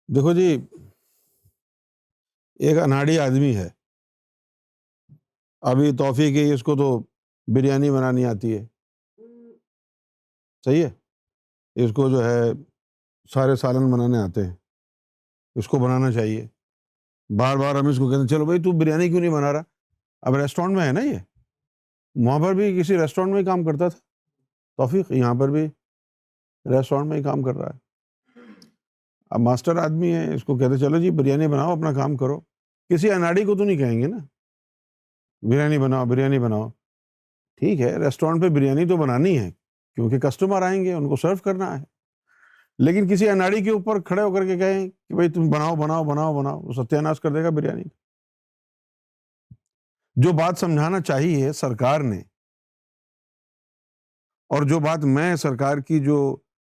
دیکھو جی، ایک اناڑی آدمی ہے، ابھی توفیق ہے اس کو تو بریانی بنانی آتی ہے، صحیح ہے، اس کو جو ہے سارے سالن بنانے آتے ہیں، اس کو بنانا چاہیے۔ بار بار ہم اس کو کہتے ہیں چلو بھائی تو بریانی کیوں نہیں بنا رہا؟ اب ریسٹورینٹ میں ہے نا، یہ وہاں پر بھی کسی ریسٹورینٹ میں ہی کام کرتا تھا توفیق، یہاں پر بھی ریسٹورینٹ میں ہی کام کر رہا ہے۔ اب ماسٹر آدمی ہے، اس کو کہتے چلو جی بریانی بناؤ، اپنا کام کرو۔ کسی اناڑی کو تو نہیں کہیں گے نا بریانی بناؤ بریانی بناؤ۔ ٹھیک ہے، ریسٹورینٹ پہ بریانی تو بنانی ہے کیونکہ کسٹمر آئیں گے، ان کو سرو کرنا ہے، لیکن کسی اناڑی کے اوپر کھڑے ہو کر کے کہیں کہ بھائی تم بناؤ بناؤ بناؤ بناؤ، وہ ستیہ ناش کر دے گا بریانی۔ جو بات سمجھانا چاہیے سرکار نے، اور جو بات میں سرکار کی جو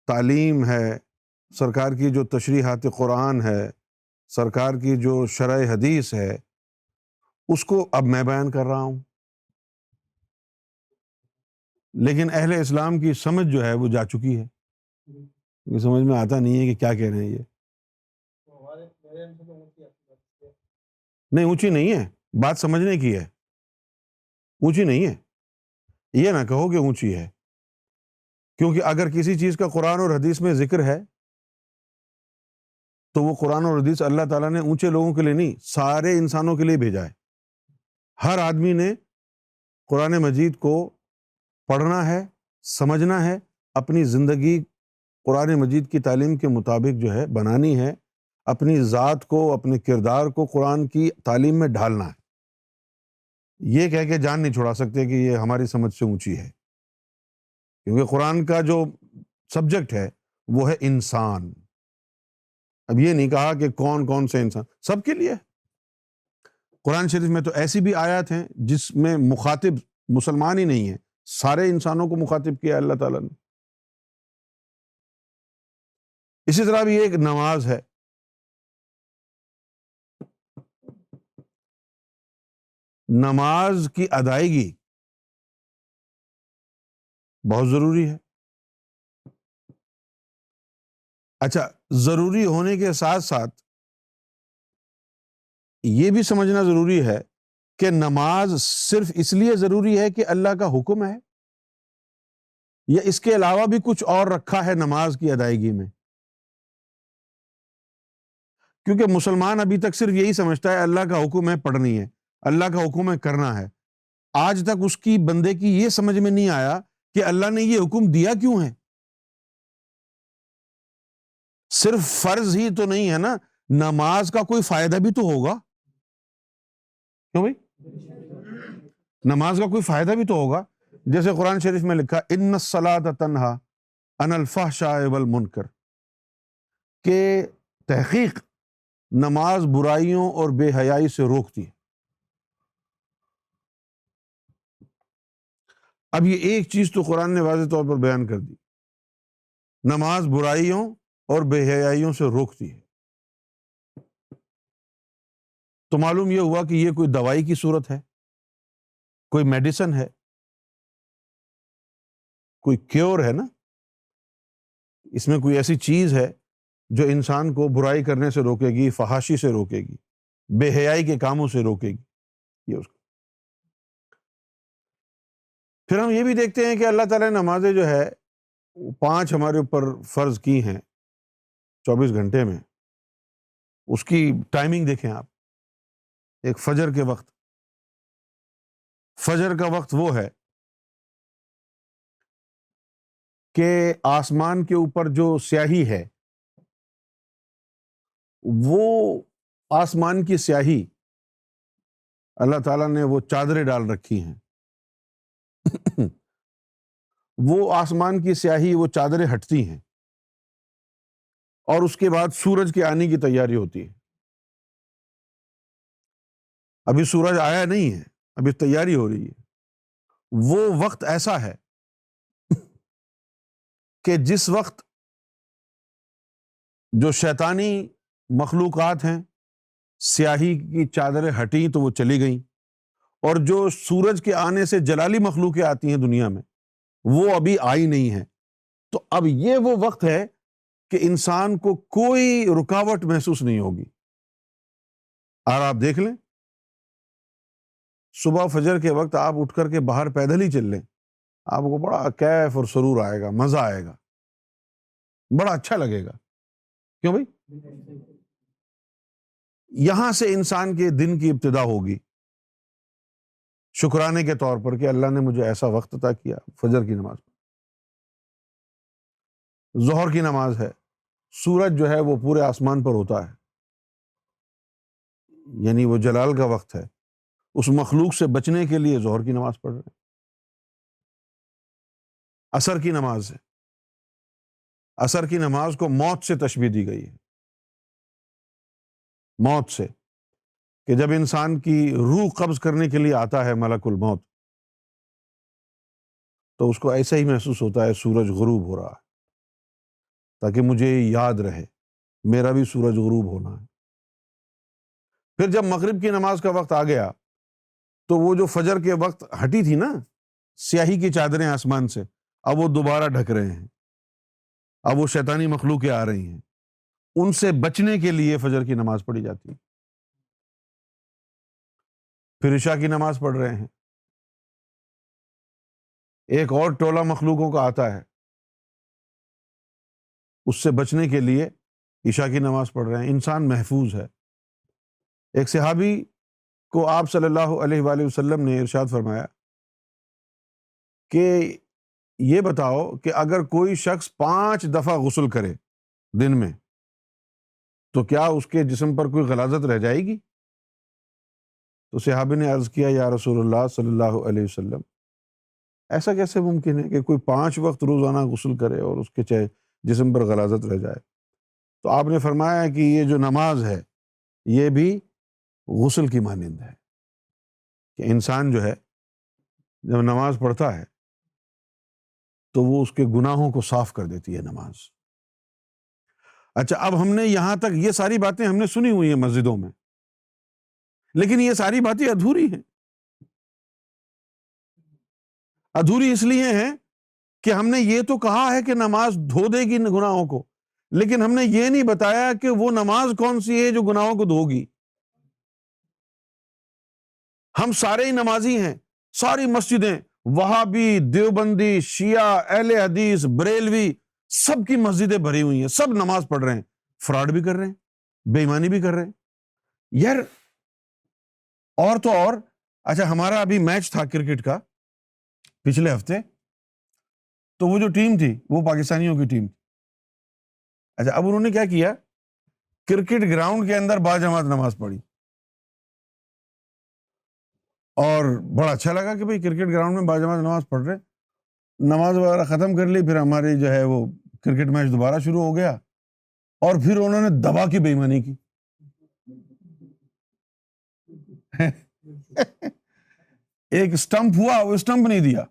تعلیم ہے، سرکار کی جو تشریحات قرآن ہے، سرکار کی جو شرح حدیث ہے، اس کو اب میں بیان کر رہا ہوں، لیکن اہل اسلام کی سمجھ جو ہے وہ جا چکی ہے، یہ سمجھ میں آتا نہیں ہے کہ کیا کہہ رہے ہیں یہ۔ نہیں، اونچی نہیں ہے، بات سمجھنے کی ہے، اونچی نہیں ہے، یہ نہ کہو کہ اونچی ہے، کیونکہ اگر کسی چیز کا قرآن اور حدیث میں ذکر ہے تو وہ قرآن اور حدیث اللہ تعالیٰ نے اونچے لوگوں کے لیے نہیں، سارے انسانوں کے لیے بھیجا ہے۔ ہر آدمی نے قرآن مجید کو پڑھنا ہے، سمجھنا ہے، اپنی زندگی قرآن مجید کی تعلیم کے مطابق جو ہے بنانی ہے، اپنی ذات کو، اپنے کردار کو قرآن کی تعلیم میں ڈھالنا ہے۔ یہ کہہ کے جان نہیں چھڑا سکتے کہ یہ ہماری سمجھ سے اونچی ہے، کیونکہ قرآن کا جو سبجیکٹ ہے وہ ہے انسان۔ اب یہ نہیں کہا کہ کون کون سے انسان، سب کے لیے۔ قرآن شریف میں تو ایسی بھی آیات ہیں جس میں مخاطب مسلمان ہی نہیں ہے، سارے انسانوں کو مخاطب کیا اللہ تعالیٰ نے۔ اسی طرح بھی ایک نماز ہے، نماز کی ادائیگی بہت ضروری ہے۔ اچھا، ضروری ہونے کے ساتھ ساتھ یہ بھی سمجھنا ضروری ہے کہ نماز صرف اس لیے ضروری ہے کہ اللہ کا حکم ہے، یا اس کے علاوہ بھی کچھ اور رکھا ہے نماز کی ادائیگی میں؟ کیونکہ مسلمان ابھی تک صرف یہی سمجھتا ہے اللہ کا حکم ہے پڑھنی ہے، اللہ کا حکم ہے کرنا ہے۔ آج تک اس کی بندے کی یہ سمجھ میں نہیں آیا کہ اللہ نے یہ حکم دیا کیوں ہے۔ صرف فرض ہی تو نہیں ہے نا، نماز کا کوئی فائدہ بھی تو ہوگا، کیوں بھائی؟ نماز کا کوئی فائدہ بھی تو ہوگا، جیسے قرآن شریف میں لکھا ان الصلاۃ تنہا عن الفحشاء والمنکر، کہ تحقیق نماز برائیوں اور بے حیائی سے روکتی ہے۔ اب یہ ایک چیز تو قرآن نے واضح طور پر بیان کر دی، نماز برائیوں اور بے حیائیوں سے روکتی ہے، تو معلوم یہ ہوا کہ یہ کوئی دوائی کی صورت ہے، کوئی میڈیسن ہے، کوئی کیور ہے نا، اس میں کوئی ایسی چیز ہے جو انسان کو برائی کرنے سے روکے گی، فحاشی سے روکے گی، بے حیائی کے کاموں سے روکے گی، یہ اس کو۔ پھر ہم یہ بھی دیکھتے ہیں کہ اللہ تعالیٰ نے نمازیں جو ہے 5 ہمارے اوپر فرض کی ہیں 24 گھنٹے میں، اس کی ٹائمنگ دیکھیں آپ۔ ایک فجر کے وقت، فجر کا وقت وہ ہے کہ آسمان کے اوپر جو سیاہی ہے، وہ آسمان کی سیاہی اللہ تعالیٰ نے وہ چادریں ڈال رکھی ہیں وہ آسمان کی سیاہی، وہ چادریں ہٹتی ہیں، اور اس کے بعد سورج کے آنے کی تیاری ہوتی ہے۔ ابھی سورج آیا نہیں ہے، ابھی تیاری ہو رہی ہے۔ وہ وقت ایسا ہے کہ جس وقت جو شیطانی مخلوقات ہیں، سیاہی کی چادریں ہٹیں تو وہ چلی گئیں، اور جو سورج کے آنے سے جلالی مخلوقیں آتی ہیں دنیا میں، وہ ابھی آئی نہیں ہیں۔ تو اب یہ وہ وقت ہے کہ انسان کو کوئی رکاوٹ محسوس نہیں ہوگی۔ اور آپ دیکھ لیں، صبح فجر کے وقت آپ اٹھ کر کے باہر پیدل ہی چل لیں، آپ کو بڑا کیف اور سرور آئے گا، مزہ آئے گا، بڑا اچھا لگے گا۔ کیوں بھائی؟ یہاں سے انسان کے دن کی ابتدا ہوگی، شکرانے کے طور پر کہ اللہ نے مجھے ایسا وقت عطا کیا۔ فجر کی نماز، ظہر کی نماز ہے، سورج جو ہے وہ پورے آسمان پر ہوتا ہے، یعنی وہ جلال کا وقت ہے، اس مخلوق سے بچنے کے لیے ظہر کی نماز پڑھ رہے ہیں۔ عصر کی نماز ہے، عصر کی نماز کو موت سے تشبیہ دی گئی ہے، موت سے، کہ جب انسان کی روح قبض کرنے کے لیے آتا ہے ملک الموت، تو اس کو ایسا ہی محسوس ہوتا ہے سورج غروب ہو رہا ہے، تاکہ مجھے یاد رہے میرا بھی سورج غروب ہونا ہے۔ پھر جب مغرب کی نماز کا وقت آ گیا تو وہ جو فجر کے وقت ہٹی تھی نا سیاہی کی چادریں آسمان سے، اب وہ دوبارہ ڈھک رہے ہیں، اب وہ شیطانی مخلوقیں آ رہی ہیں، ان سے بچنے کے لیے فجر کی نماز پڑھی جاتی ہے۔ پھر عشاء کی نماز پڑھ رہے ہیں، ایک اور ٹولہ مخلوقوں کا آتا ہے، اس سے بچنے کے لیے عشاء کی نماز پڑھ رہے ہیں۔ انسان محفوظ ہے۔ ایک صحابی کو آپ صلی اللہ علیہ وآلہ وسلم نے ارشاد فرمایا کہ یہ بتاؤ کہ اگر کوئی شخص 5 دفعہ غسل کرے دن میں تو کیا اس کے جسم پر کوئی غلاظت رہ جائے گی؟ تو صحابی نے عرض کیا، یا رسول اللہ صلی اللہ علیہ وسلم، ایسا کیسے ممکن ہے کہ کوئی 5 وقت روزانہ غسل کرے اور اس کے جسم پر غلاظت رہ جائے؟ تو آپ نے فرمایا کہ یہ جو نماز ہے یہ بھی غسل کی مانند ہے، کہ انسان جو ہے جب نماز پڑھتا ہے تو وہ اس کے گناہوں کو صاف کر دیتی ہے نماز۔ اچھا، اب ہم نے یہاں تک یہ ساری باتیں ہم نے سنی ہوئی ہیں مسجدوں میں، لیکن یہ ساری باتیں ادھوری ہیں۔ ادھوری اس لیے ہیں کہ ہم نے یہ تو کہا ہے کہ نماز دھو دے گی گناہوں کو، لیکن ہم نے یہ نہیں بتایا کہ وہ نماز کون سی ہے جو گناہوں کو دھو گی۔ ہم سارے ہی نمازی ہیں، ساری مسجدیں، وہابی، دیوبندی، شیعہ، اہل حدیث، بریلوی، سب کی مسجدیں بھری ہوئی ہیں، سب نماز پڑھ رہے ہیں، فراڈ بھی کر رہے ہیں، بے ایمانی بھی کر رہے ہیں۔ یار اور تو اور، اچھا ہمارا ابھی میچ تھا کرکٹ کا پچھلے ہفتے، تو وہ جو ٹیم تھی وہ پاکستانیوں کی ٹیم تھی۔ اچھا اب انہوں نے کیا کیا، کرکٹ گراؤنڈ کے اندر باجماعت نماز پڑھی، اور بڑا اچھا لگا کہ بھئی کرکٹ گراؤنڈ میں باجماعت نماز پڑھ رہے، نماز وغیرہ ختم کر لی، پھر ہماری جو ہے وہ کرکٹ میچ دوبارہ شروع ہو گیا، اور پھر انہوں نے دبا کی بے ایمانی کی۔ ایک سٹمپ ہوا، وہ سٹمپ نہیں دیا،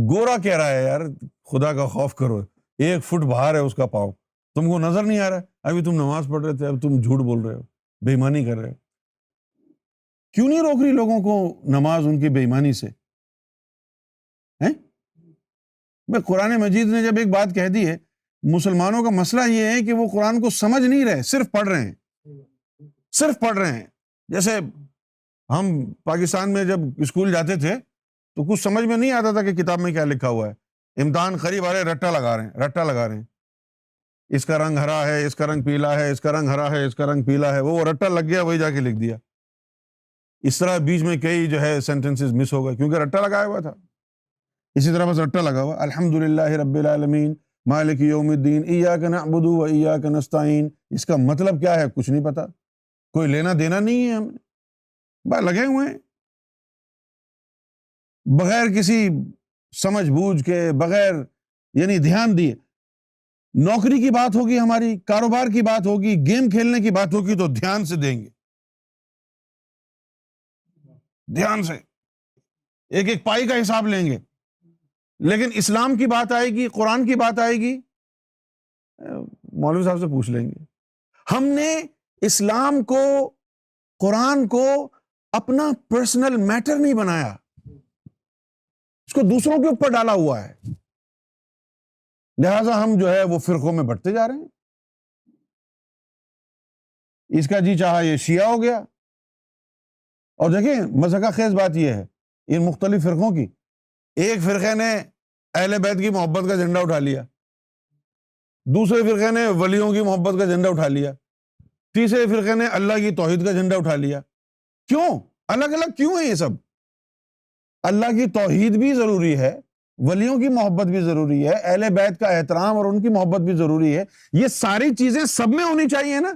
گورا کہہ رہا ہے یار خدا کا خوف کرو، 1 فٹ باہر ہے اس کا پاؤں، تم کو نظر نہیں آ رہا ہے؟ ابھی تم نماز پڑھ رہے تھے، اب تم جھوٹ بول رہے ہو، بے ایمانی کر رہے ہو۔ کیوں نہیں روک رہی لوگوں کو نماز ان کی بے ایمانی سے؟ میں قرآن مجید نے جب ایک بات کہہ دی ہے، مسلمانوں کا مسئلہ یہ ہے کہ وہ قرآن کو سمجھ نہیں رہے، صرف پڑھ رہے ہیں، صرف پڑھ رہے ہیں۔ جیسے ہم پاکستان میں جب اسکول جاتے تھے تو کچھ سمجھ میں نہیں آتا تھا کہ کتاب میں کیا لکھا ہوا ہے، امتحان قریب آ رہے، رٹا لگا رہے ہیں، اس کا رنگ ہرا ہے، اس کا رنگ پیلا ہے، اس کا رنگ ہرا ہے، اس کا رنگ پیلا ہے، وہ رٹا لگ گیا، وہی جا کے لکھ دیا۔ اس طرح بیچ میں کئی جو ہے سینٹنسز مس ہو گئے کیونکہ رٹا لگایا ہوا تھا۔ اسی طرح بس رٹا لگا ہوا، الحمدللہ رب العالمین مالک یوم الدین ایاک نعبد و ایاک نستعین، اس کا مطلب کیا ہے کچھ نہیں پتا، کوئی لینا دینا نہیں ہے، ہم بس لگے ہوئے ہیں بغیر کسی سمجھ بوجھ کے، بغیر یعنی دھیان دیے۔ نوکری کی بات ہوگی، ہماری کاروبار کی بات ہوگی، گیم کھیلنے کی بات ہوگی تو دھیان سے دیں گے، دھیان سے ایک ایک پائی کا حساب لیں گے، لیکن اسلام کی بات آئے گی، قرآن کی بات آئے گی، مولوی صاحب سے پوچھ لیں گے۔ ہم نے اسلام کو، قرآن کو اپنا پرسنل میٹر نہیں بنایا، اس کو دوسروں کے اوپر ڈالا ہوا ہے۔ لہٰذا ہم جو ہے وہ فرقوں میں بٹتے جا رہے ہیں. اس کا جی چاہا یہ شیعہ ہو گیا. اور دیکھیں مضحکہ خیز بات یہ ہے ان مختلف فرقوں کی، ایک فرقے نے اہل بیت کی محبت کا جھنڈا اٹھا لیا، دوسرے فرقے نے ولیوں کی محبت کا جھنڈا اٹھا لیا، تیسرے فرقے نے اللہ کی توحید کا جھنڈا اٹھا لیا. کیوں الگ الگ کیوں ہیں یہ سب؟ اللہ کی توحید بھی ضروری ہے، ولیوں کی محبت بھی ضروری ہے، اہل بیت کا احترام اور ان کی محبت بھی ضروری ہے. یہ ساری چیزیں سب میں ہونی چاہیے نا.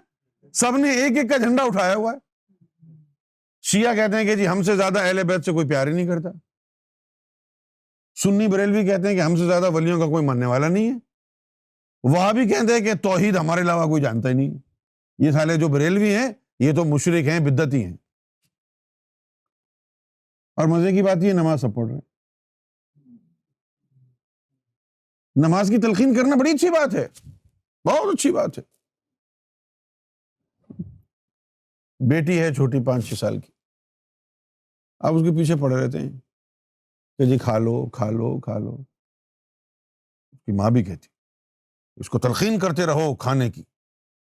سب نے ایک ایک کا جھنڈا اٹھایا ہوا ہے. شیعہ کہتے ہیں کہ جی ہم سے زیادہ اہل بیت سے کوئی پیار ہی نہیں کرتا. سنی بریلوی کہتے ہیں کہ ہم سے زیادہ ولیوں کا کوئی ماننے والا نہیں ہے. وہابی کہتے ہیں کہ توحید ہمارے علاوہ کوئی جانتا ہی نہیں. یہ سالے جو بریلوی ہیں یہ تو مشرک ہیں، بدعتی ہیں. اور مزے کی بات یہ نماز سب پڑھ رہے ہیں. نماز کی تلقین کرنا بڑی اچھی بات ہے، بہت اچھی بات ہے. بیٹی ہے چھوٹی 5-6 سال کی، آپ اس کے پیچھے پڑے رہتے ہیں کہ جی کھا لو کھا لو کھا لو. اس کی ماں بھی کہتی اس کو تلقین کرتے رہو کھانے کی،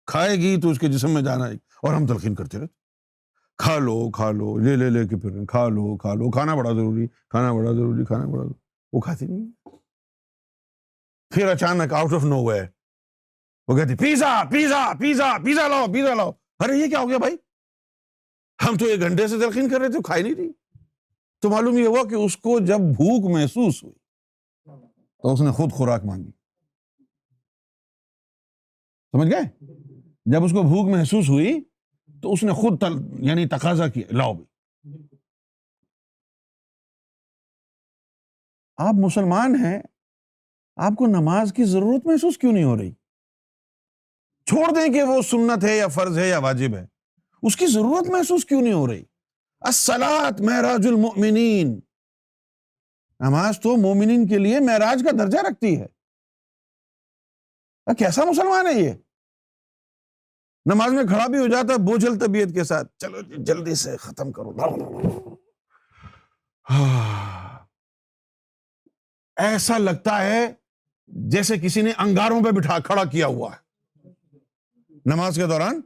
کھائے گی تو اس کے جسم میں جانا ہے. اور ہم تلقین کرتے رہتے کھا لو کھا لو، لے لے لے کے پھر کھا لو کھا لو، کھانا بڑا ضروری، کھانا بڑا ضروری، کھانا بڑا ضروری. وہ کھاتی نہیں. پھر اچانک آؤٹ آف نو ویئر وہ کہتی پیزا پیزا پیزا پیزا لاؤ پیزا لاؤ. ارے یہ کیا ہو گیا بھائی؟ ہم تو 1 گھنٹے سے تلقین کر رہے تھے، کھائی نہیں تھی. تو معلوم یہ ہوا کہ اس کو جب بھوک محسوس ہوئی تو اس نے خود خوراک مانگی. سمجھ گئے؟ جب اس کو بھوک محسوس ہوئی تو اس نے خود یعنی تقاضا کیا لاؤ بھی. آپ مسلمان ہیں، آپ کو نماز کی ضرورت محسوس کیوں نہیں ہو رہی؟ چھوڑ دیں کہ وہ سنت ہے یا فرض ہے یا واجب ہے، اس کی ضرورت محسوس کیوں نہیں ہو رہی؟ الصلاۃ معراج المؤمنین، نماز تو مومنین کے لیے معراج کا درجہ رکھتی ہے. کیسا مسلمان ہے یہ؟ نماز میں کھڑا بھی ہو جاتا ہے بوجھل طبیعت کے ساتھ، چلو جلدی سے ختم کرو. ایسا لگتا ہے جیسے کسی نے انگاروں پہ بٹھا کھڑا کیا ہوا ہے نماز کے دوران.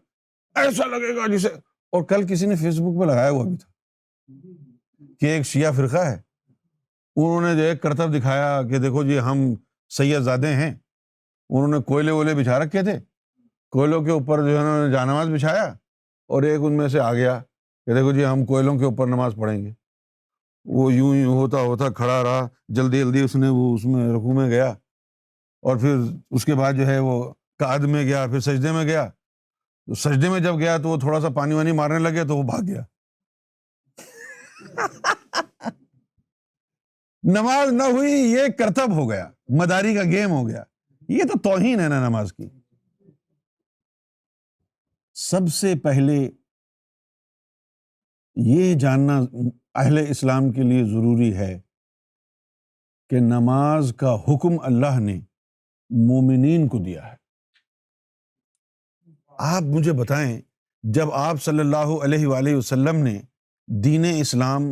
ایسا لگے گا جسے. اور کل کسی نے فیس بک پہ لگایا ہوا بھی تھا کہ ایک شیعہ فرقہ ہے، انہوں نے جو ایک کرتب دکھایا کہ دیکھو جی ہم سید زادے ہیں. انہوں نے کوئلے وولے بچھا رکھے تھے، کوئلوں کے اوپر جو ہے انہوں نے جانماز بچھایا، اور ایک ان میں سے آ گیا کہ دیکھو جی ہم کوئلوں کے اوپر نماز پڑھیں گے. وہ یوں ہی ہوتا ہوتا کھڑا رہا، جلدی جلدی اس نے وہ اس میں رکوع میں گیا، اور پھر اس کے بعد جو ہے وہ قعد میں گیا، پھر سجدے میں گیا. تو سجدے میں جب گیا تو وہ تھوڑا سا پانی وانی مارنے لگے تو وہ بھاگ گیا. نماز نہ ہوئی، یہ کرتب ہو گیا، مداری کا گیم ہو گیا. یہ تو توہین ہے نا نماز کی. سب سے پہلے یہ جاننا اہل اسلام کے لیے ضروری ہے کہ نماز کا حکم اللہ نے مومنین کو دیا ہے. آپ مجھے بتائیں جب آپ صلی اللہ علیہ وآلہ وسلم نے دین اسلام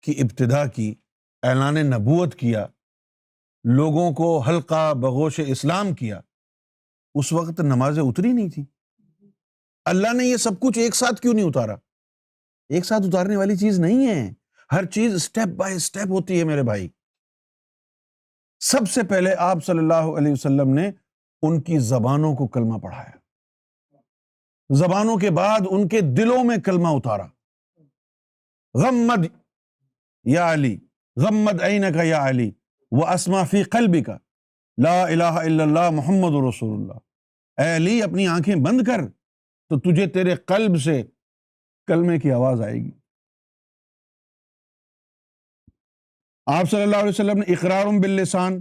کی ابتدا کی، اعلان نبوت کیا، لوگوں کو حلقہ بغوش اسلام کیا، اس وقت نمازیں اتری نہیں تھی. اللہ نے یہ سب کچھ ایک ساتھ کیوں نہیں اتارا؟ ایک ساتھ اتارنے والی چیز نہیں ہے، ہر چیز اسٹیپ بائی اسٹیپ ہوتی ہے میرے بھائی. سب سے پہلے آپ صلی اللہ علیہ وسلم نے ان کی زبانوں کو کلمہ پڑھایا، زبانوں کے بعد ان کے دلوں میں کلمہ اتارا. غمد یا علی، غمد عینک یا علی واسمع فی قلبک لا الہ الا اللہ محمد رسول اللہ. اے علی اپنی آنکھیں بند کر تو تجھے تیرے قلب سے کلمے کی آواز آئے گی. آپ صلی اللہ علیہ وسلم نے اقرار باللسان،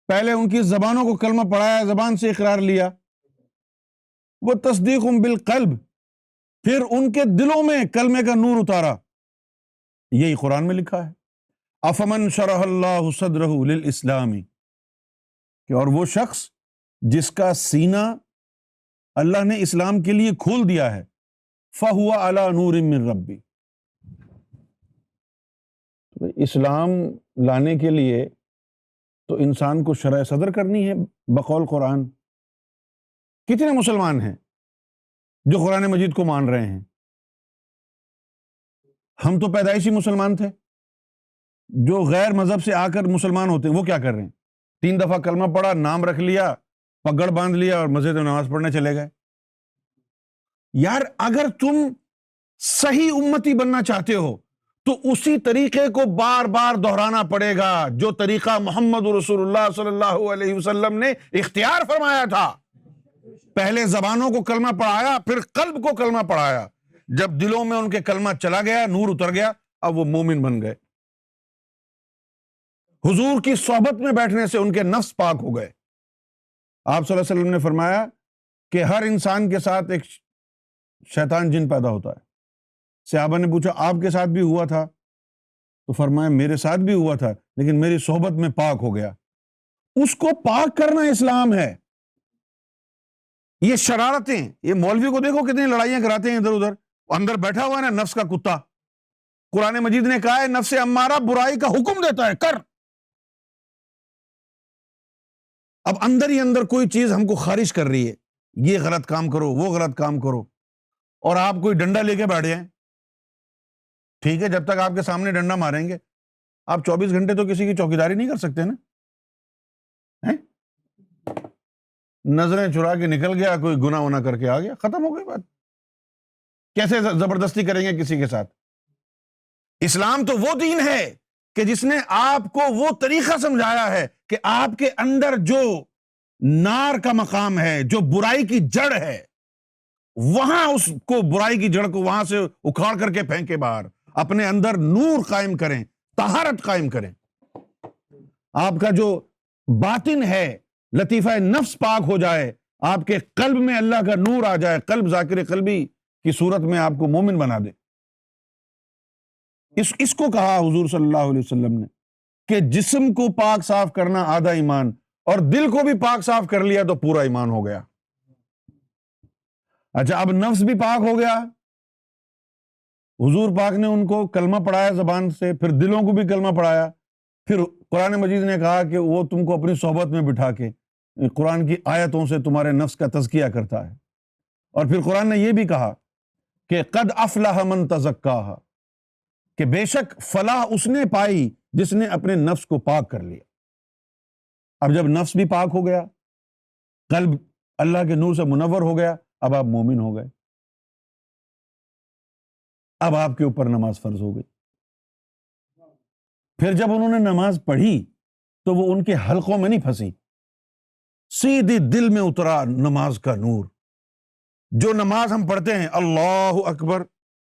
پہلے ان کی زبانوں کو کلمہ پڑھایا، زبان سے اقرار لیا. وہ تصدیق بالقلب، پھر ان کے دلوں میں کلمے کا نور اتارا. یہی قرآن میں لکھا ہے افمن شرح اللہ صدرہ للاسلام، کہ اور وہ شخص جس کا سینہ اللہ نے اسلام کے لیے کھول دیا ہے، فہو علی نور من ربی. اسلام لانے کے لیے تو انسان کو شرح صدر کرنی ہے بقول قرآن۔ کتنے مسلمان ہیں جو قرآن مجید کو مان رہے ہیں؟ ہم تو پیدائشی مسلمان تھے۔ جو غیر مذہب سے آ کر مسلمان ہوتے ہیں وہ کیا کر رہے ہیں؟ 3 دفعہ کلمہ پڑھا، نام رکھ لیا، پگڑ باندھ لیا اور مسجد میں نماز پڑھنے چلے گئے۔ یار اگر تم صحیح امتی بننا چاہتے ہو تو اسی طریقے کو بار بار دہرانا پڑے گا جو طریقہ محمد رسول اللہ صلی اللہ علیہ وسلم نے اختیار فرمایا تھا۔ پہلے زبانوں کو کلمہ پڑھایا، پھر قلب کو کلمہ پڑھایا۔ جب دلوں میں ان کے کلمہ چلا گیا، نور اتر گیا، اب وہ مومن بن گئے۔ حضور کی صحبت میں بیٹھنے سے ان کے نفس پاک ہو گئے۔ آپ صلی اللہ علیہ وسلم نے فرمایا کہ ہر انسان کے ساتھ ایک شیطان جن پیدا ہوتا ہے۔ صحابہ نے پوچھا آپ کے ساتھ بھی ہوا تھا؟ تو فرمایا میرے ساتھ بھی ہوا تھا لیکن میری صحبت میں پاک ہو گیا۔ اس کو پاک کرنا اسلام ہے۔ یہ شرارتیں، یہ مولوی کو دیکھو کتنی لڑائیاں کراتے ہیں ادھر ادھر، اندر بیٹھا ہوا ہے نا نفس کا کتا۔ قرآن مجید نے کہا ہے نفس امارہ برائی کا حکم دیتا ہے، کر۔ اب اندر ہی اندر کوئی چیز ہم کو خارج کر رہی ہے، یہ غلط کام کرو، وہ غلط کام کرو، اور آپ کوئی ڈنڈا لے کے بیٹھ جائیں۔ ٹھیک ہے، جب تک آپ کے سامنے ڈنڈا ماریں گے، آپ 24 گھنٹے تو کسی کی چوکیداری نہیں کر سکتے نا۔ ہیں؟ نظریں چرا کے نکل گیا، کوئی گناہ ونا کر کے آ گیا، ختم ہو گئی بات۔ کیسے زبردستی کریں گے کسی کے ساتھ؟ اسلام تو وہ دین ہے کہ جس نے آپ کو وہ طریقہ سمجھایا ہے کہ آپ کے اندر جو نار کا مقام ہے، جو برائی کی جڑ ہے، وہاں اس کو، برائی کی جڑ کو وہاں سے اکھاڑ کر کے پھینکے باہر، اپنے اندر نور قائم کریں، طہارت قائم کریں۔ آپ کا جو باطن ہے، لطیفہ نفس پاک ہو جائے، آپ کے قلب میں اللہ کا نور آ جائے، قلب ذاکر قلبی کی صورت میں آپ کو مومن بنا دے۔ اس کو کہا حضور صلی اللہ علیہ وسلم نے کہ جسم کو پاک صاف کرنا آدھا ایمان، اور دل کو بھی پاک صاف کر لیا تو پورا ایمان ہو گیا۔ اچھا، اب نفس بھی پاک ہو گیا، حضور پاک نے ان کو کلمہ پڑھایا زبان سے، پھر دلوں کو بھی کلمہ پڑھایا، پھر قرآن مجید نے کہا کہ وہ تم کو اپنی صحبت میں بٹھا کے قرآن کی آیتوں سے تمہارے نفس کا تزکیہ کرتا ہے۔ اور پھر قرآن نے یہ بھی کہا کہ قد افلح من تزکاہا، کہ بے شک فلاح اس نے پائی جس نے اپنے نفس کو پاک کر لیا۔ اب جب نفس بھی پاک ہو گیا، قلب اللہ کے نور سے منور ہو گیا، اب آپ مومن ہو گئے۔ اب آپ کے اوپر نماز فرض ہو گئی۔ پھر جب انہوں نے نماز پڑھی تو وہ ان کے حلقوں میں نہیں پھنسی، سیدھی دل میں اترا نماز کا نور۔ جو نماز ہم پڑھتے ہیں، اللہ اکبر،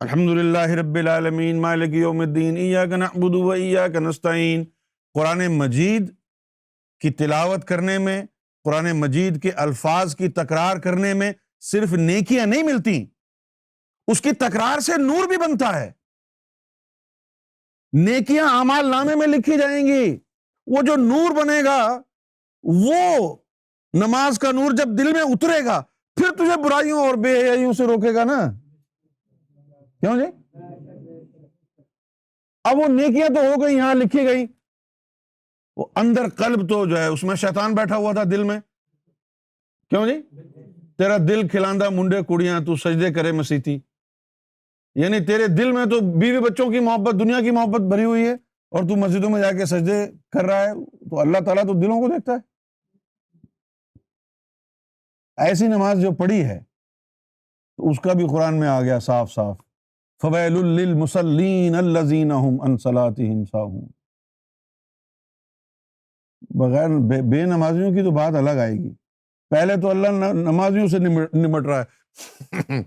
الحمدللہ رب العالمین مالک یوم الدین ایاک نعبد و ایاک نستعین، قرآن مجید کی تلاوت کرنے میں، قرآن مجید کے الفاظ کی تکرار کرنے میں صرف نیکیاں نہیں ملتی، اس کی تکرار سے نور بھی بنتا ہے۔ نیکیاں اعمال نامے میں لکھی جائیں گی، وہ جو نور بنے گا، وہ نماز کا نور جب دل میں اترے گا، پھر تجھے برائیوں اور بے حیائیوں سے روکے گا نا۔ کیوں جی؟ اب وہ نیکیاں تو ہو گئی، یہاں لکھی گئی، وہ اندر قلب تو جو ہے اس میں شیطان بیٹھا ہوا تھا دل میں۔ کیوں جی؟ تیرا دل کھلاندہ منڈے کڑیاں، تو سجدے کرے مسیتی، یعنی تیرے دل میں تو بیوی بچوں کی محبت، دنیا کی محبت بھری ہوئی ہے، اور تو مسجدوں میں جا کے سجدے کر رہا ہے، تو اللہ تعالیٰ تو دلوں کو دیکھتا ہے۔ ایسی نماز جو پڑھی ہے تو اس کا بھی قرآن میں آ گیا صاف صاف، فویل للمصلین الذین هم عن صلاتهم ساہون۔ بغیر بے نمازیوں کی تو بات الگ آئے گی۔ پہلے تو اللہ نمازیوں سے نمٹ رہا ہے،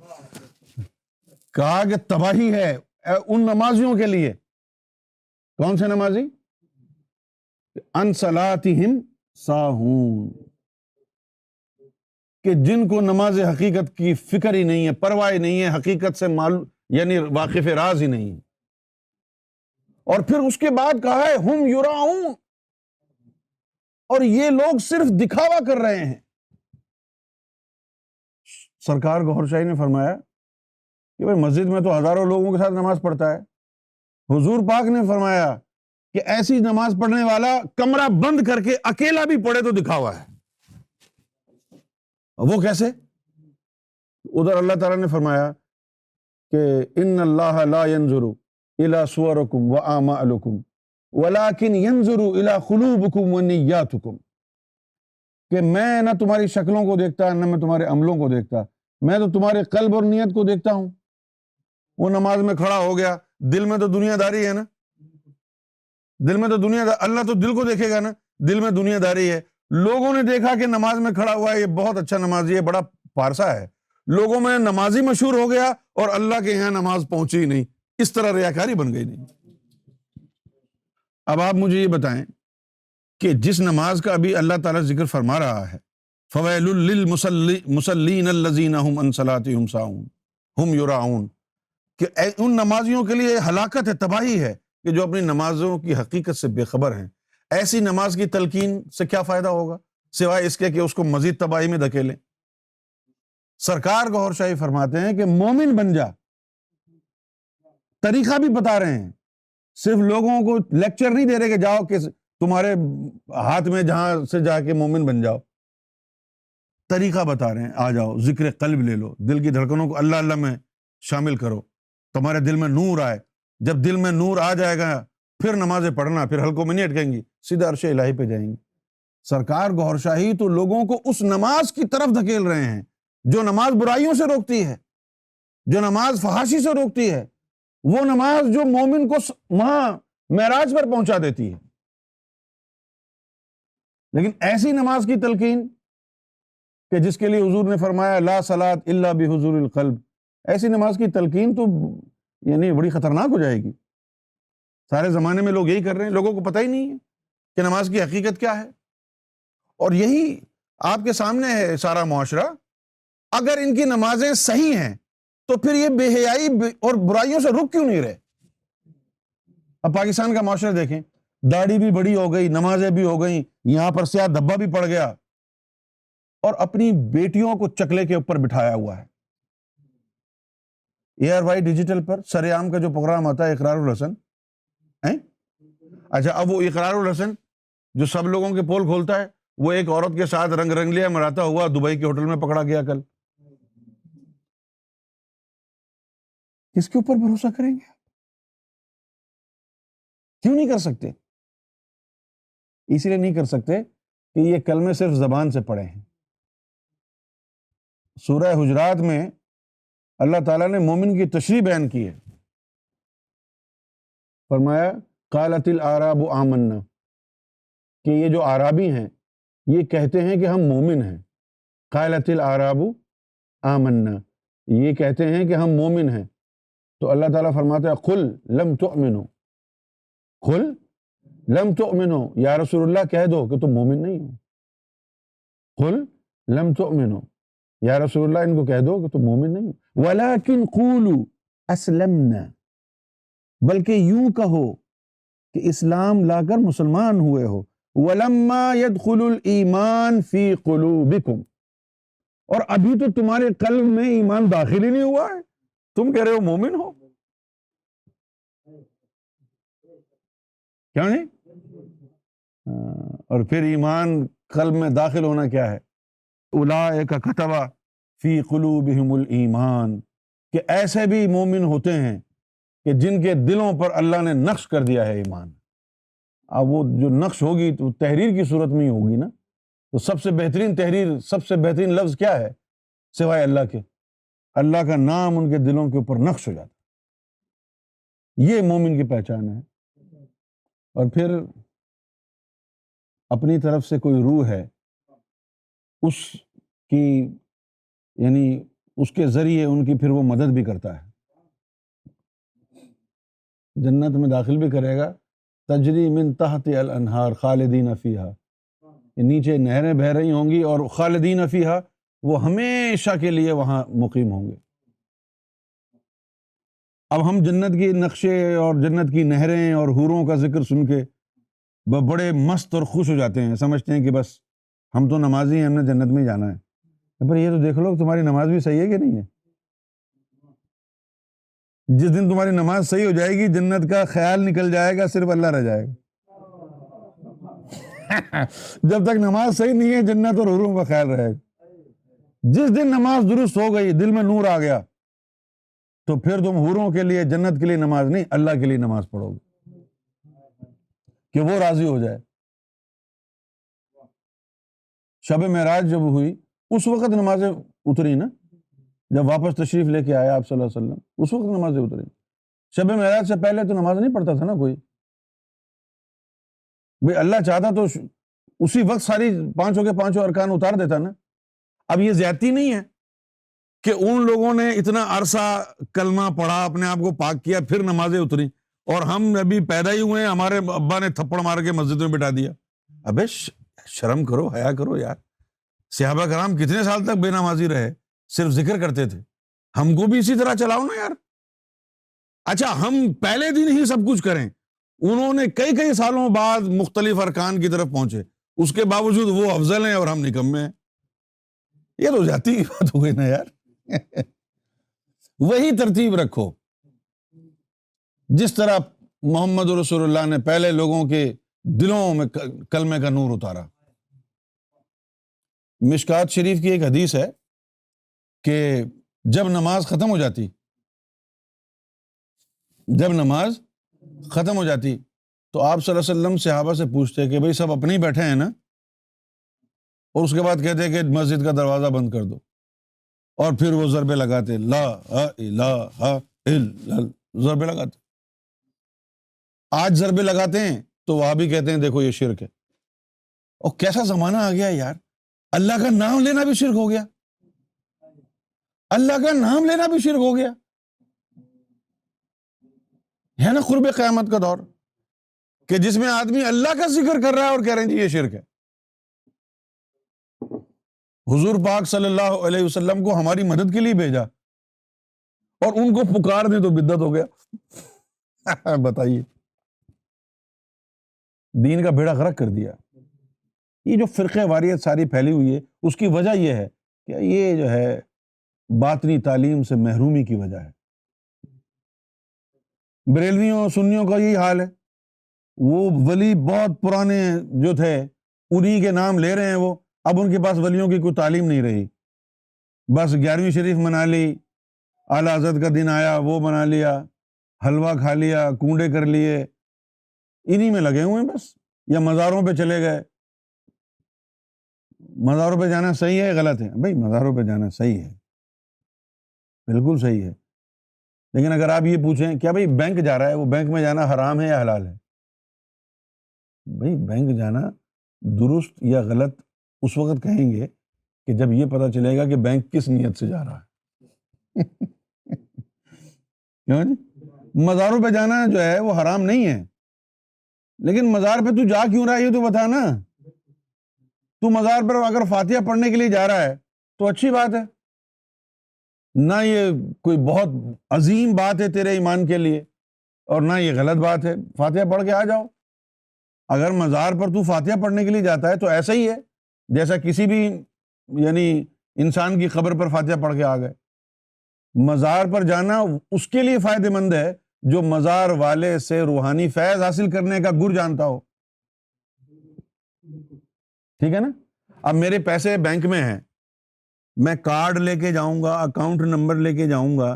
کہا کہ تباہی ہے ان نمازیوں کے لیے۔ کون سے نمازی؟ عن صلاتہم ساہون، کہ جن کو نماز حقیقت کی فکر ہی نہیں ہے، پرواہ نہیں ہے، حقیقت سے یعنی واقف راز ہی نہیں ہے۔ اور پھر اس کے بعد کہا ہے ہم یراؤن، اور یہ لوگ صرف دکھاوا کر رہے ہیں۔ سرکار گوھر شاہی نے فرمایا کہ بھائی مسجد میں تو ہزاروں لوگوں کے ساتھ نماز پڑھتا ہے۔ حضور پاک نے فرمایا کہ ایسی نماز پڑھنے والا کمرہ بند کر کے اکیلا بھی پڑھے تو دکھاوا ہے. وہ کیسے؟ ادھر اللہ تعالیٰ نے فرمایا کہ ان اللہ لا ينظر الى صورکم واعمالکم ولکن ينظر الى قلوبکم ونیاتکم، کہ میں نہ تمہاری شکلوں کو دیکھتا نہ میں تمہارے عملوں کو دیکھتا، میں تو تمہارے قلب اور نیت کو دیکھتا ہوں. وہ نماز میں کھڑا ہو گیا، دل میں تو دنیا داری ہے نا، دل میں تو اللہ تو دل کو دیکھے گا نا، دل میں دنیا داری ہے. لوگوں نے دیکھا کہ نماز میں کھڑا ہوا ہے، یہ بہت اچھا نمازی ہے، بڑا پارسا ہے، لوگوں میں نمازی مشہور ہو گیا اور اللہ کے یہاں نماز پہنچی ہی نہیں. اس طرح ریاکاری بن گئی. نہیں. اب آپ مجھے یہ بتائیں کہ جس نماز کا ابھی اللہ تعالیٰ ذکر فرما رہا ہے، فویل للمصلین الذین هم عن صلاتهم ساہون هم یراؤون، کہ ان نمازیوں کے لیے ہلاکت ہے، تباہی ہے کہ جو اپنی نمازوں کی حقیقت سے بے خبر ہیں. ایسی نماز کی تلقین سے کیا فائدہ ہوگا سوائے اس کے کہ اس کو مزید تباہی میں دھکیلیں. سرکار گوھر شاہی فرماتے ہیں کہ مومن بن جا، طریقہ بھی بتا رہے ہیں، صرف لوگوں کو لیکچر نہیں دے رہے کہ جاؤ کہ تمہارے ہاتھ میں جہاں سے جا کے مومن بن جاؤ. طریقہ بتا رہے ہیں، آ جاؤ ذکر قلب لے لو، دل کی دھڑکنوں کو اللہ اللہ میں شامل کرو، تمہارے دل میں نور آئے. جب دل میں نور آ جائے گا پھر نمازیں پڑھنا، پھر حلقوں میں نہیں اٹکیں گی، سیدھا عرش الہی پہ جائیں گی. سرکار گوھر شاہی تو لوگوں کو اس نماز کی طرف دھکیل رہے ہیں جو نماز برائیوں سے روکتی ہے، جو نماز فحاشی سے روکتی ہے، وہ نماز جو مومن کو وہاں معراج پر پہنچا دیتی ہے. لیکن ایسی نماز کی تلقین کہ جس کے لیے حضور نے فرمایا لا صلاۃ الا بحضور القلب، ایسی نماز کی تلقین تو یعنی بڑی خطرناک ہو جائے گی. سارے زمانے میں لوگ یہی کر رہے ہیں، لوگوں کو پتہ ہی نہیں ہے کہ نماز کی حقیقت کیا ہے. اور یہی آپ کے سامنے ہے سارا معاشرہ. اگر ان کی نمازیں صحیح ہیں تو پھر یہ بے حیائی اور برائیوں سے رک کیوں نہیں رہے؟ اب پاکستان کا معاشرہ دیکھیں، داڑھی بھی بڑی ہو گئی، نمازیں بھی ہو گئیں، یہاں پر سیاہ دھبا بھی پڑ گیا، اور اپنی بیٹیوں کو چکلے کے اوپر بٹھایا ہوا ہے. ARY ڈیجیٹل پر سر عام کا جو پروگرام آتا ہے اقرار الحسن، اچھا اب وہ اقرار الحسن جو سب لوگوں کے پول کھولتا ہے، وہ ایک عورت کے ساتھ رنگ رنگلیاں مراتا ہوا دبئی کے ہوٹل میں پکڑا گیا کل. کس کے اوپر بھروسہ کریں گے؟ کیوں نہیں کر سکتے؟ اسی لیے نہیں کر سکتے کہ یہ کلمے صرف زبان سے پڑھے ہیں. سورہ حجرات میں اللہ تعالیٰ نے مومن کی تشریح بیان کی ہے. فرمایا قالت الاعراب آمنا، کہ یہ جو اعرابی ہیں یہ کہتے ہیں کہ ہم مومن ہیں. قالت الاعراب آمنا، یہ کہتے ہیں کہ ہم مومن ہیں. تو اللہ تعالیٰ فرماتا ہے قل لم تؤمنوا، قل لم تؤمنوا، یا رسول اللہ کہہ دو کہ تم مومن نہیں ہو. قل لم تؤمنوا، یا رسول اللہ ان کو کہہ دو کہ تم مومن نہیں ہو. ولیکن قولوا اسلمنا، بلکہ یوں کہو کہ اسلام لا کر مسلمان ہوئے ہو. ولما يدخل الایمان فی قلوبکم، اور ابھی تو تمہارے قلب میں ایمان داخل ہی نہیں ہوا ہے، تم کہہ رہے ہو مومن ہو. کیا نہیں؟ اور پھر ایمان قلب میں داخل ہونا کیا ہے؟ اولئک کتب فی قلوبہم الایمان، کہ ایسے بھی مومن ہوتے ہیں کہ جن کے دلوں پر اللہ نے نقش کر دیا ہے ایمان. اب وہ جو نقش ہوگی تو تحریر کی صورت میں ہی ہوگی نا. تو سب سے بہترین تحریر، سب سے بہترین لفظ کیا ہے سوائے اللہ کے؟ اللہ کا نام ان کے دلوں کے اوپر نقش ہو جاتا. یہ مومن کی پہچان ہے. اور پھر اپنی طرف سے کوئی روح ہے، اس کی یعنی اس کے ذریعے ان کی پھر وہ مدد بھی کرتا ہے، جنت میں داخل بھی کرے گا. تجری من تحت الانہار خالدین فیہا، نیچے نہریں بہہ رہی ہوں گی، اور خالدین فیہا، وہ ہمیشہ کے لیے وہاں مقیم ہوں گے. اب ہم جنت کے نقشے اور جنت کی نہریں اور حوروں کا ذکر سن کے بڑے مست اور خوش ہو جاتے ہیں، سمجھتے ہیں کہ بس ہم تو نمازی ہیں، ہم نے جنت میں جانا ہے. پر یہ تو دیکھ لو تمہاری نماز بھی صحیح ہے کہ نہیں ہے. جس دن تمہاری نماز صحیح ہو جائے گی، جنت کا خیال نکل جائے گا، صرف اللہ رہ جائے گا. جب تک نماز صحیح نہیں ہے جنت اور حوروں کا خیال رہے گا۔ جس دن نماز درست ہو گئی، دل میں نور آ گیا، تو پھر تم حوروں کے لیے، جنت کے لیے نماز نہیں، اللہ کے لیے نماز پڑھو گے کہ وہ راضی ہو جائے۔ شب معراج جب ہوئی اس وقت نمازیں اتری نا، جب واپس تشریف لے کے آیا آپ صلی اللہ علیہ وسلم اس وقت نمازیں اتری۔ شب معراج سے پہلے تو نماز نہیں پڑھتا تھا نا کوئی، بھئی اللہ چاہتا تو اسی وقت ساری پانچوں کے پانچوں ارکان اتار دیتا نا۔ اب یہ زیادتی نہیں ہے کہ ان لوگوں نے اتنا عرصہ کلمہ پڑھا، اپنے آپ کو پاک کیا، پھر نمازیں اتری، اور ہم ابھی پیدا ہی ہوئے ہیں ہمارے ابا نے تھپڑ مار کے مسجد میں بٹھا دیا۔ ابے شرم کرو، حیا کرو یار۔ صحابہ کرام کتنے سال تک بے نمازی رہے، صرف ذکر کرتے تھے، ہم کو بھی اسی طرح چلاؤ نا یار۔ اچھا ہم پہلے دن ہی سب کچھ کریں، انہوں نے کئی سالوں بعد مختلف ارکان کی طرف پہنچے، اس کے باوجود وہ افضل ہیں اور ہم نکمے ہیں۔ یہ تو جاتی کی بات ہو گئی نا یار۔ وہی ترتیب رکھو جس طرح محمد رسول اللہ نے پہلے لوگوں کے دلوں میں کلمے کا نور اتارا۔ مشکات شریف کی ایک حدیث ہے کہ جب نماز ختم ہو جاتی تو آپ صلی اللہ علیہ وسلم صحابہ سے پوچھتے کہ بھئی سب اپنے ہی بیٹھے ہیں نا، اور اس کے بعد کہتے کہ مسجد کا دروازہ بند کر دو، اور پھر وہ ضربے لگاتے، لا الہ الا اللہ، ضربے لگاتے۔ آج ضربے لگاتے ہیں تو وہاں بھی کہتے ہیں دیکھو یہ شرک ہے۔ اور کیسا زمانہ آ گیا یار، اللہ کا نام لینا بھی شرک ہو گیا، اللہ کا نام لینا بھی شرک ہو گیا ہے نا۔ قرب قیامت کا دور کہ جس میں آدمی اللہ کا ذکر کر رہا ہے اور کہہ رہے ہیں جی یہ شرک ہے۔ حضور پاک صلی اللہ علیہ وسلم کو ہماری مدد کے لیے بھیجا اور ان کو پکار دیں تو بدعت ہو گیا۔ بتائیے، دین کا بیڑا غرق کر دیا۔ یہ جو فرقہ واریت ساری پھیلی ہوئی ہے اس کی وجہ یہ ہے کہ یہ جو ہے باطنی تعلیم سے محرومی کی وجہ ہے۔ بریلویوں سنیوں کا یہی حال ہے، وہ ولی بہت پرانے جو تھے انہی کے نام لے رہے ہیں، وہ اب ان کے پاس ولیوں کی کوئی تعلیم نہیں رہی، بس 11ویں شریف منا لی، اعلیٰ حضرت کا دن آیا وہ منا لیا، حلوہ کھا لیا، کونڈے کر لیے، انہی میں لگے ہوئے ہیں بس، یا مزاروں پہ چلے گئے۔ مزاروں پہ جانا صحیح ہے غلط ہے؟ بھائی مزاروں پہ جانا صحیح ہے، بالکل صحیح ہے، لیکن اگر آپ یہ پوچھیں کیا بھائی بینک جا رہا ہے، وہ بینک میں جانا حرام ہے یا حلال ہے؟ بھائی بینک جانا درست یا غلط اس وقت کہیں گے کہ جب یہ پتہ چلے گا کہ بینک کس نیت سے جا رہا ہے۔ کیوں جی؟ مزاروں پہ جانا جو ہے وہ حرام نہیں ہے، لیکن مزار پہ تو جا کیوں رہا ہے یہ تو بتا نا۔ تو مزار پر اگر فاتحہ پڑھنے کے لیے جا رہا ہے تو اچھی بات ہے، نہ یہ کوئی بہت عظیم بات ہے تیرے ایمان کے لیے، اور نہ یہ غلط بات ہے، فاتحہ پڑھ کے آ جاؤ۔ اگر مزار پر تو فاتحہ پڑھنے کے لیے جاتا ہے تو ایسا ہی ہے جیسا کسی بھی یعنی انسان کی قبر پر فاتحہ پڑھ کے آ گئے۔ مزار پر جانا اس کے لیے فائدہ مند ہے جو مزار والے سے روحانی فیض حاصل کرنے کا گر جانتا ہو، ٹھیک ہے نا۔ اب میرے پیسے بینک میں ہیں، میں کارڈ لے کے جاؤں گا، اکاؤنٹ نمبر لے کے جاؤں گا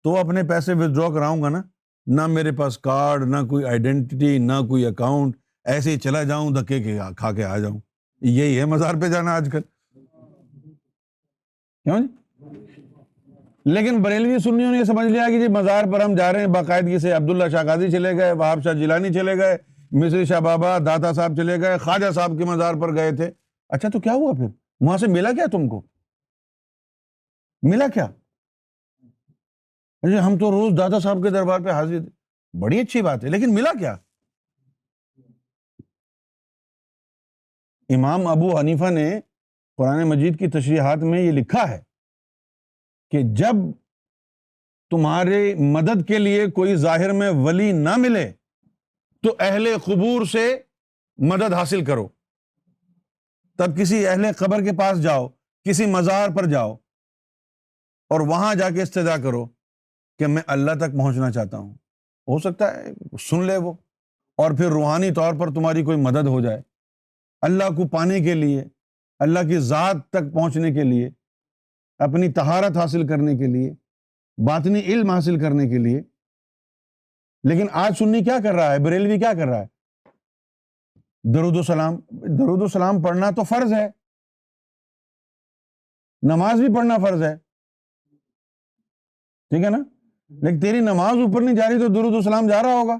تو اپنے پیسے ودرا کراؤں گا نا، نہ میرے پاس کارڈ، نہ کوئی آئیڈینٹی، نہ کوئی اکاؤنٹ، ایسے ہی چلا جاؤں دھکے کے کھا کے آ جاؤں۔ یہی ہے مزار پہ جانا آج کل، کیوں جی؟ لیکن بریلوی سنیوں نے یہ سمجھ لیا کہ جی مزار پر ہم جا رہے ہیں باقاعدگی سے، عبداللہ شاہ قادری چلے گئے، وہاب شاہ جیلانی چلے گئے، مصری شاہ بابا، داتا صاحب چلے گئے، خواجہ صاحب کے مزار پر گئے تھے۔ اچھا تو کیا ہوا پھر وہاں سے ملا کیا تم کو؟ ملا کیا؟ ہم تو روز داتا صاحب کے دربار پہ حاضر تھے، بڑی اچھی بات ہے، لیکن ملا کیا؟ امام ابو حنیفہ نے قرآن مجید کی تشریحات میں یہ لکھا ہے کہ جب تمہارے مدد کے لیے کوئی ظاہر میں ولی نہ ملے تو اہل قبور سے مدد حاصل کرو، تب کسی اہل قبر کے پاس جاؤ، کسی مزار پر جاؤ اور وہاں جا کے استدعا کرو کہ میں اللہ تک پہنچنا چاہتا ہوں، ہو سکتا ہے سن لے وہ، اور پھر روحانی طور پر تمہاری کوئی مدد ہو جائے۔ اللہ کو پانے کے لیے، اللہ کی ذات تک پہنچنے کے لیے، اپنی طہارت حاصل کرنے کے لیے، باطنی علم حاصل کرنے کے لیے. لیکن آج سنی کیا کر رہا ہے، بریلوی کیا کر رہا ہے؟ درود و سلام پڑھنا تو فرض ہے، نماز بھی پڑھنا فرض ہے، ٹھیک ہے نا؟ لیکن تیری نماز اوپر نہیں جا رہی تو درود و سلام جا رہا ہوگا.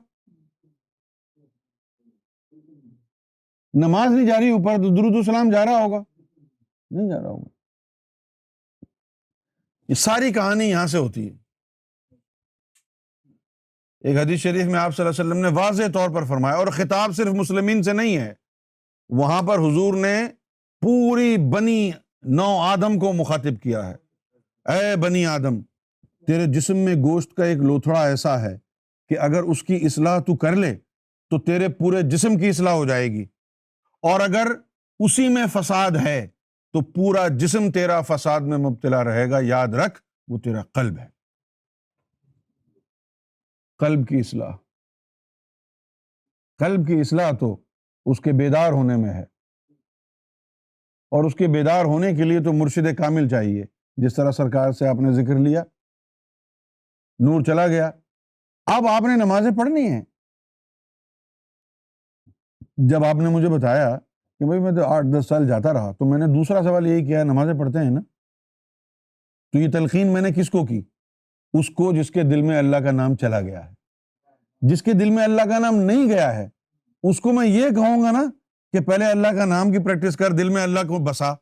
نماز نہیں جا رہی اوپر تو درود و سلام جا رہا ہوگا؟ نہیں جا رہا ہوگا. یہ ساری کہانی یہاں سے ہوتی ہے. ایک حدیث شریف میں آپ صلی اللہ علیہ وسلم نے واضح طور پر فرمایا، اور خطاب صرف مسلمین سے نہیں ہے، وہاں پر حضور نے پوری بنی نو آدم کو مخاطب کیا ہے. اے بنی آدم، تیرے جسم میں گوشت کا ایک لوتھڑا ایسا ہے کہ اگر اس کی اصلاح تو کر لے تو تیرے پورے جسم کی اصلاح ہو جائے گی، اور اگر اسی میں فساد ہے تو پورا جسم تیرا فساد میں مبتلا رہے گا. یاد رکھ، وہ تیرا قلب ہے. قلب کی اصلاح، قلب کی اصلاح تو اس کے بیدار ہونے میں ہے، اور اس کے بیدار ہونے کے لیے تو مرشد کامل چاہیے. جس طرح سرکار سے آپ نے ذکر لیا، نور چلا گیا، اب آپ نے نمازیں پڑھنی ہیں. جب آپ نے مجھے بتایا کہ بھائی میں تو 8-10 سال جاتا رہا، تو میں نے دوسرا سوال یہی کیا، نمازیں پڑھتے ہیں نا؟ تو یہ تلقین میں نے کس کو کی؟ اس کو جس کے دل میں اللہ کا نام چلا گیا ہے. جس کے دل میں اللہ کا نام نہیں گیا ہے، اس کو میں یہ کہوں گا نا کہ پہلے اللہ کا نام کی پریکٹس کر، دل میں اللہ کو بسا،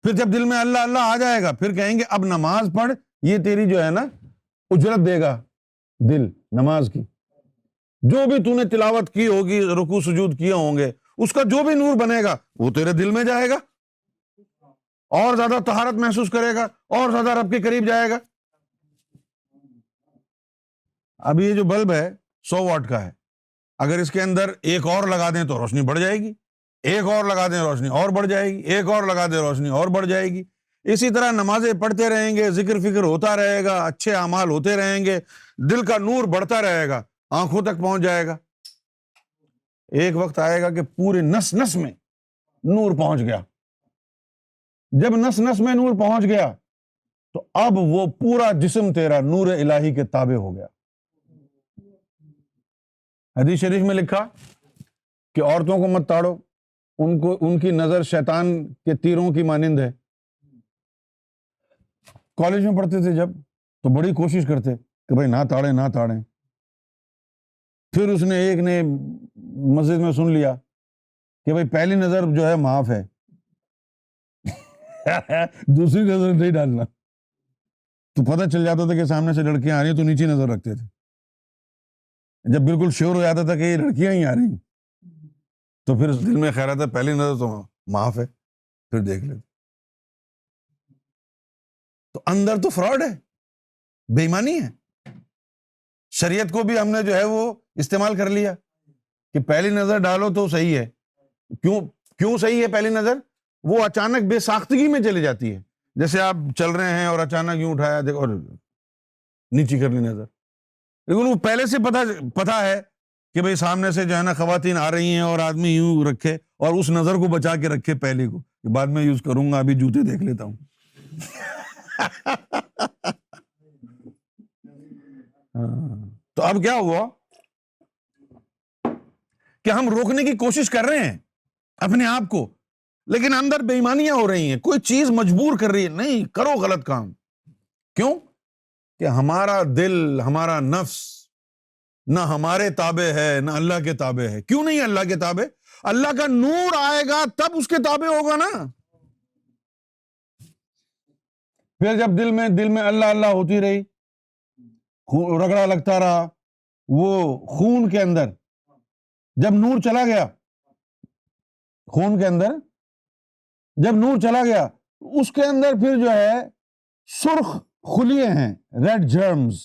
پھر جب دل میں اللہ اللہ آ جائے گا پھر کہیں گے اب نماز پڑھ. یہ تیری جو ہے نا اجرت دے گا دل نماز کی. جو بھی تو نے تلاوت کی ہوگی، رکوع سجود کیے ہوں گے، اس کا جو بھی نور بنے گا وہ تیرے دل میں جائے گا، اور زیادہ طہارت محسوس کرے گا، اور زیادہ رب کے قریب جائے گا. اب یہ جو بلب ہے 100 واٹ کا ہے، اگر اس کے اندر ایک اور لگا دیں تو روشنی بڑھ جائے گی، ایک اور لگا دیں روشنی اور بڑھ جائے گی، ایک اور لگا دیں روشنی اور بڑھ جائے گی. اسی طرح نمازیں پڑھتے رہیں گے، ذکر فکر ہوتا رہے گا، اچھے اعمال ہوتے رہیں گے، دل کا نور بڑھتا رہے گا، آنکھوں تک پہنچ جائے گا. ایک وقت آئے گا کہ پورے نس نس میں نور پہنچ گیا. جب نس نس میں نور پہنچ گیا تو اب وہ پورا جسم تیرا نور الہی کے تابع ہو گیا. حدیث شریف میں لکھا کہ عورتوں کو مت تاڑو، ان کی نظر شیطان کے تیروں کی مانند ہے. کالج میں پڑھتے تھے جب، تو بڑی کوشش کرتے کہ بھائی نہ تاڑیں. پھر اس نے ایک نے مسجد میں سن لیا کہ بھائی پہلی نظر جو ہے معاف ہے، دوسری نظر نہیں ڈالنا. تو پتہ چل جاتا تھا کہ سامنے سے لڑکیاں آ رہی ہیں تو نیچی نظر رکھتے تھے. جب بالکل شیور ہو جاتا تھا کہ یہ لڑکیاں ہی آ رہی ہیں تو پھر دل میں خیال آتا پہلی نظر تو معاف ہے، پھر دیکھ لیتے. تو اندر تو فراڈ ہے، بے ایمانی ہے. شریعت کو بھی ہم نے جو ہے وہ استعمال کر لیا کہ پہلی نظر ڈالو تو صحیح ہے. کیوں صحیح ہے پہلی نظر؟ وہ اچانک بے ساختگی میں چلی جاتی ہے. جیسے آپ چل رہے ہیں اور اچانک یوں اٹھایا دیکھو اور نیچی کر لی نظر، لیکن وہ پہلے سے پتا ہے کہ بھئی سامنے سے جو ہے نا خواتین آ رہی ہیں اور آدمی یوں رکھے اور اس نظر کو بچا کے رکھے پہلے کو، کہ بعد میں یوز کروں گا، ابھی جوتے دیکھ لیتا ہوں. تو اب کیا ہوا کہ ہم روکنے کی کوشش کر رہے ہیں اپنے آپ کو، لیکن اندر بے ایمانیاں ہو رہی ہیں. کوئی چیز مجبور کر رہی ہے، نہیں کرو غلط کام. کیوں؟ کہ ہمارا دل، ہمارا نفس نہ ہمارے تابع ہے نہ اللہ کے تابع ہے. کیوں نہیں اللہ کے تابع؟ اللہ کا نور آئے گا تب اس کے تابع ہوگا نا. پھر جب دل میں اللہ اللہ ہوتی رہی، رگڑا لگتا رہا، وہ خون کے اندر جب نور چلا گیا، خون کے اندر جب نور چلا گیا، اس کے اندر پھر جو ہے سرخ خلیے ہیں، ریڈ جرمز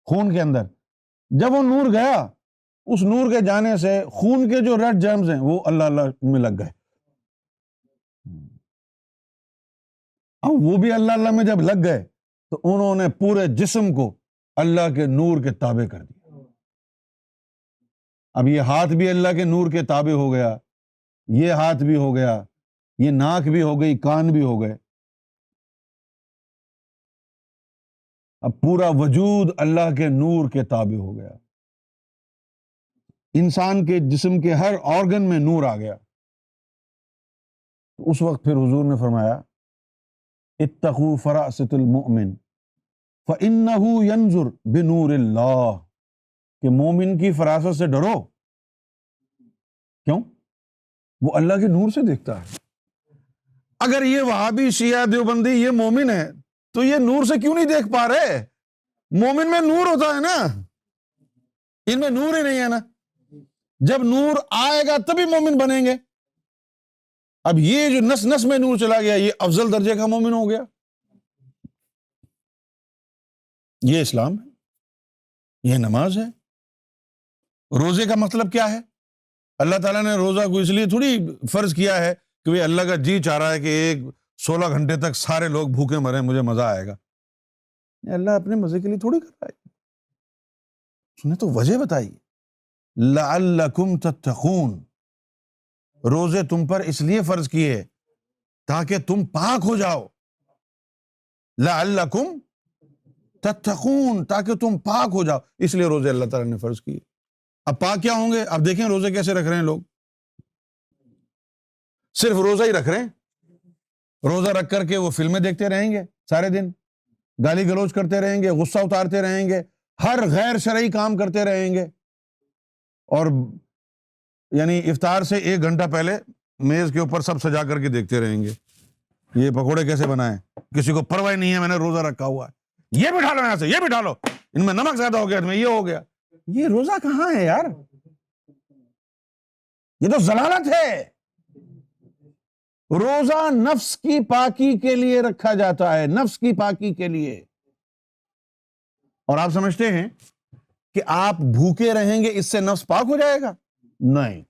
خون کے اندر. جب وہ نور گیا، اس نور کے جانے سے خون کے جو ریڈ جرمز ہیں وہ اللہ اللہ میں لگ گئے. اب وہ بھی اللہ اللہ میں جب لگ گئے تو انہوں نے پورے جسم کو اللہ کے نور کے تابع کر دیا. اب یہ ہاتھ بھی اللہ کے نور کے تابع ہو گیا، یہ ہاتھ بھی ہو گیا، یہ ناک بھی ہو گئی، کان بھی ہو گئے، اب پورا وجود اللہ کے نور کے تابع ہو گیا، انسان کے جسم کے ہر آرگن میں نور آ گیا۔ اس وقت پھر حضور نے فرمایا اتقوا فراسۃ المؤمن فإنہ ینظر بنور اللہ، کہ مومن کی فراست سے ڈرو، کیوں؟ وہ اللہ کے نور سے دیکھتا ہے۔ اگر یہ وہابی شیعہ دیوبندی یہ مومن ہے تو یہ نور سے کیوں نہیں دیکھ پا رہے؟ مومن میں نور ہوتا ہے نا، ان میں نور ہی نہیں ہے نا، جب نور آئے گا تبھی مومن بنیں گے۔ اب یہ جو نس نس میں نور چلا گیا، یہ افضل درجے کا مومن ہو گیا۔ یہ اسلام ہے، یہ نماز ہے۔ روزے کا مطلب کیا ہے؟ اللہ تعالیٰ نے روزہ کو اس لیے تھوڑی فرض کیا ہے کہ بھئی اللہ کا جی چاہ رہا ہے کہ 16 گھنٹے تک سارے لوگ بھوکے مریں، مجھے مزہ آئے گا۔ اللہ اپنے مزے کے لیے تھوڑی کر رہا ہے، اس نے تو وجہ بتائی، لعلکم تتقون، روزے تم پر اس لیے فرض کیے تاکہ تم پاک ہو جاؤ، لعلکم تتقون، تاکہ تم پاک ہو جاؤ، اس لیے روزے اللہ تعالیٰ نے فرض کیے۔ اب پاک کیا ہوں گے؟ اب دیکھیں روزے کیسے رکھ رہے ہیں لوگ، صرف روزہ ہی رکھ رہے ہیں، روزہ رکھ کر کے وہ فلمیں دیکھتے رہیں گے سارے دن، گالی گلوچ کرتے رہیں گے، غصہ اتارتے رہیں گے، ہر غیر شرعی کام کرتے رہیں گے، اور یعنی افطار سے 1 گھنٹہ پہلے میز کے اوپر سب سجا کر کے دیکھتے رہیں گے، یہ پکوڑے کیسے بنائیں، کسی کو پرواہ نہیں ہے میں نے روزہ رکھا ہوا ہے، یہ بٹھا لو یہاں سے، یہ بٹھا لو، ان میں نمک زیادہ ہو گیا، ان میں یہ ہو گیا۔ یہ روزہ کہاں ہے یار؟ یہ تو ضلالت ہے۔ روزہ نفس کی پاکی کے لیے رکھا جاتا ہے، نفس کی پاکی کے لیے۔ اور آپ سمجھتے ہیں کہ آپ بھوکے رہیں گے اس سے نفس پاک ہو جائے گا؟ نہیں،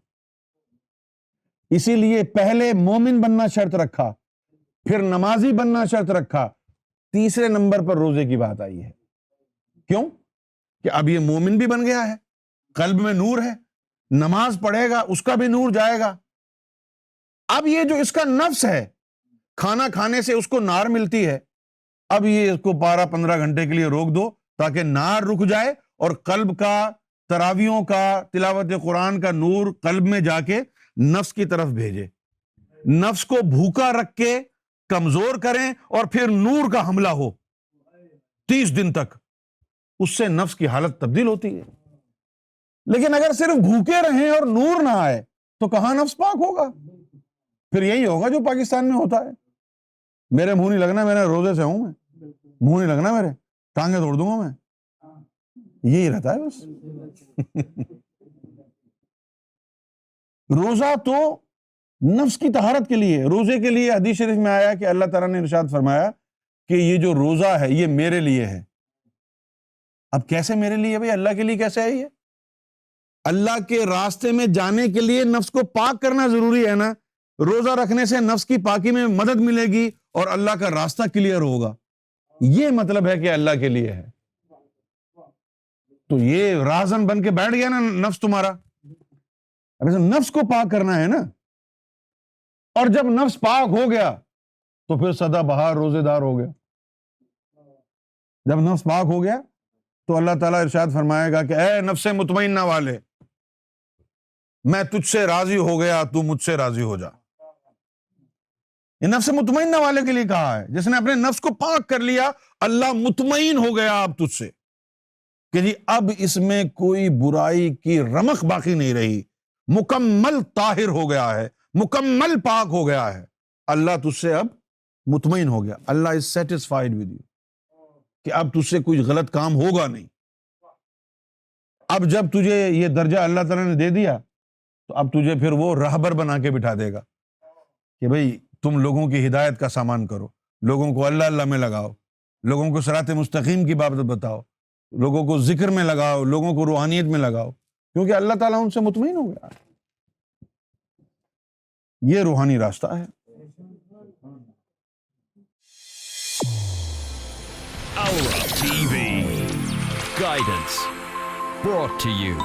اسی لیے پہلے مومن بننا شرط رکھا، پھر نمازی بننا شرط رکھا، تیسرے نمبر پر روزے کی بات آئی ہے۔ کیوں؟ کہ اب یہ مومن بھی بن گیا ہے، قلب میں نور ہے، نماز پڑھے گا اس کا بھی نور جائے گا۔ اب یہ جو اس کا نفس ہے، کھانا کھانے سے اس کو نار ملتی ہے، اب یہ اس کو 12-15 گھنٹے کے لیے روک دو تاکہ نار رک جائے اور قلب کا، تراویحوں کا، تلاوت قرآن کا نور قلب میں جا کے نفس کی طرف بھیجے، نفس کو بھوکا رکھ کے کمزور کریں اور پھر نور کا حملہ ہو 30 دن تک، اس سے نفس کی حالت تبدیل ہوتی ہے۔ لیکن اگر صرف بھوکے رہیں اور نور نہ آئے تو کہاں نفس پاک ہوگا؟ پھر یہی ہوگا جو پاکستان میں ہوتا ہے، میرے منہ نہیں لگنا، میں روزے سے ہوں، میں منہ نہیں لگنا، میرے ٹانگیں توڑ دوں گا میں، یہی رہتا ہے بس۔ روزہ تو نفس کی طہارت کے لیے، روزے کے لیے حدیث شریف میں آیا کہ اللہ تعالیٰ نے ارشاد فرمایا کہ یہ جو روزہ ہے یہ میرے لیے ہے۔ اب کیسے میرے لیے بھائی؟ اللہ کے لیے کیسے ہے یہ؟ اللہ کے راستے میں جانے کے لیے نفس کو پاک کرنا ضروری ہے نا، روزہ رکھنے سے نفس کی پاکی میں مدد ملے گی اور اللہ کا راستہ کلیئر ہوگا، یہ مطلب ہے کہ اللہ کے لیے ہے۔ تو یہ رازن بن کے بیٹھ گیا نا نفس تمہارا، اب نفس کو پاک کرنا ہے نا، اور جب نفس پاک ہو گیا تو پھر سدا بہار روزے دار ہو گیا۔ جب نفس پاک ہو گیا تو اللہ تعالیٰ ارشاد فرمائے گا کہ اے نفس مطمئنہ والے، میں تجھ سے راضی ہو گیا، تو مجھ سے راضی ہو جا۔ یہ نفس مطمئنہ والے کے لیے کہا ہے، جس نے اپنے نفس کو پاک کر لیا، اللہ مطمئن ہو گیا اب تجھ سے کہ جی اب اس میں کوئی برائی کی رمق باقی نہیں رہی، مکمل طاہر ہو گیا ہے، مکمل پاک ہو گیا ہے، اللہ تجھ سے اب مطمئن ہو گیا، اللہ از سیٹسفائیڈ ود یو کہ اب تجھ سے کوئی غلط کام ہوگا نہیں۔ اب جب تجھے یہ درجہ اللہ تعالیٰ نے دے دیا تو اب تجھے پھر وہ راہبر بنا کے بٹھا دے گا کہ بھئی تم لوگوں کی ہدایت کا سامان کرو، لوگوں کو اللہ اللہ میں لگاؤ، لوگوں کو صراط مستقیم کی بابت بتاؤ، لوگوں کو ذکر میں لگاؤ، لوگوں کو روحانیت میں لگاؤ، کیونکہ اللہ تعالیٰ ان سے مطمئن ہو گیا۔ یہ روحانی راستہ ہے۔ Aura TV Guidance brought to you